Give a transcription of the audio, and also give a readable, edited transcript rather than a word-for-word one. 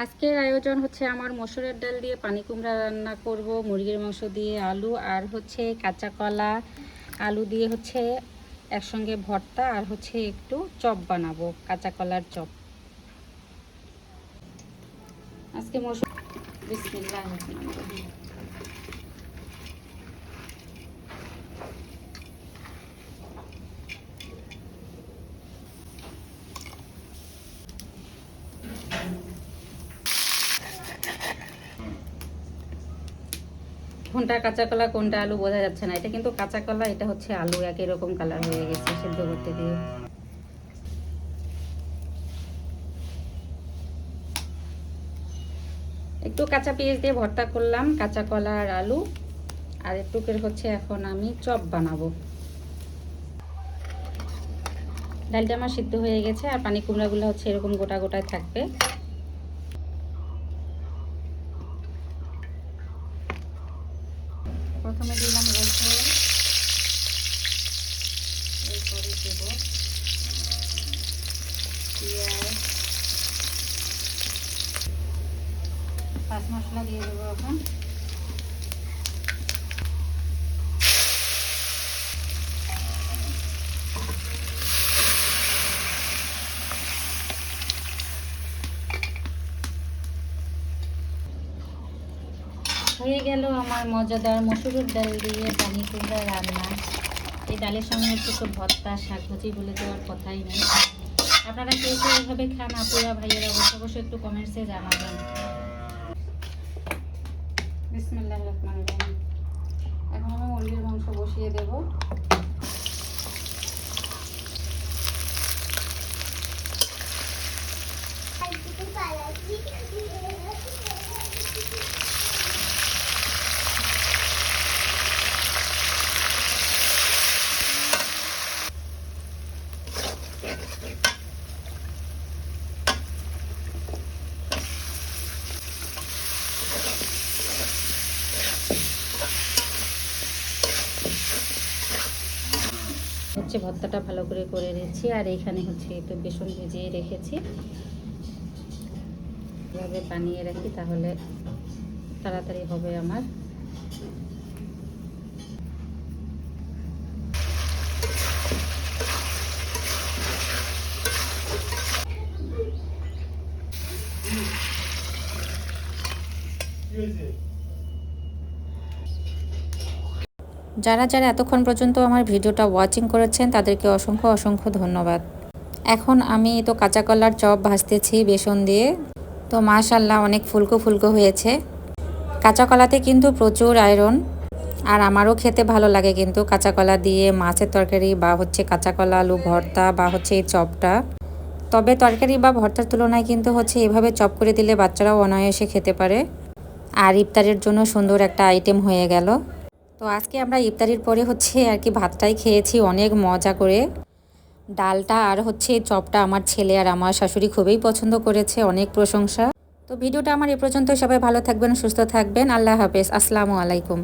আজকের আয়োজন হচ্ছে আমার মসুরের ডাল দিয়ে পানি কুমড়া রান্না করব, মুরগির মাংস দিয়ে আলু আর হচ্ছে কাঁচা কলা আলু দিয়ে হচ্ছে একসঙ্গে ভর্তা আর হচ্ছে একটু চপ বানাবো, কাঁচা কলার চপ। আজকে মসুর বিসমিল্লাহ কোনটা কাঁচা কলা কোনটা আলু বোঝা যাচ্ছে না। এটা কিন্তু কাঁচা কলা, এটা হচ্ছে আলু, একই রকম কালার হয়ে গেছে সিদ্ধ করতে দিয়ে। একটু কাঁচা পেঁয়াজ দিয়ে ভর্তা করলাম, কাঁচা কলা আর আলু। আর একটুকের হচ্ছে এখন আমি চপ বানাবো। ডালটা আমার সিদ্ধ হয়ে গেছে আর পানি কুমড়াগুলো হচ্ছে এরকম গোটা গোটায় থাকবে। প্রথমে দিলাম রসুন, এরপরে দেব পেঁয়াজ, পাঁচ মশলা দিয়ে দেবো এখন। হয়ে গেল আমার মজাদার মসুরের ডাল দিয়ে পানি কুমড়া রান্না। এই ডালের সঙ্গে একটু ভর্তা, শাক ভাজি বলে দেওয়ার কথাই নেই। আপনারা কে কে এইভাবে খান আপুরা ভাইয়েরা অবশ্যই একটু কমেন্টসে জানাবেন। বিসমিল্লাহির রহমানির রহিম। এখন আমি মুরগির মাংস বসিয়ে দেব। হচ্ছে ভর্তাটা ভালো করে করে নিচ্ছি আর এইখানে হচ্ছে একটু বেসন ভিজিয়ে রেখেছি। এভাবে বানিয়ে রাখি তাহলে তাড়াতাড়ি হবে আমার। যারা যারা এতক্ষণ পর্যন্ত আমার ভিডিওটা ওয়াচিং করেছেন তাদেরকে অসংখ্য অসংখ্য ধন্যবাদ। এখন আমি তো কাঁচা কলার চপ ভাজতেছি বেসন দিয়ে। তো মাশাআল্লাহ অনেক ফুলকো ফুলকো হয়েছে। কাঁচা কলাতে কিন্তু প্রচুর আয়রন, আর আমারও খেতে ভালো লাগে কিন্তু কাঁচা কলা দিয়ে মাছের তরকারি বা হচ্ছে কাঁচা কলা আলু ভর্তা বা হচ্ছে এই চপটা। তবে তরকারি বা ভর্তার তুলনায় কিন্তু হচ্ছে এভাবে চপ করে দিলে বাচ্চারাও অনায়াসে খেতে পারে। আর ইফতারের জন্য সুন্দর একটা আইটেম হয়ে গেল। তো আজকে আমরা ইফতারির পরে হচ্ছে আর কি ভাতটাই খেয়েছি অনেক মজা করে। ডালটা আর হচ্ছে চপটা আমার ছেলে আর আমার শাশুড়ি খুবই পছন্দ করেছে, অনেক প্রশংসা। তো ভিডিওটা আমার এ পর্যন্ত। সবাই ভালো থাকবেন, সুস্থ থাকবেন। আল্লাহ হাফেজ, আসসালামু আলাইকুম।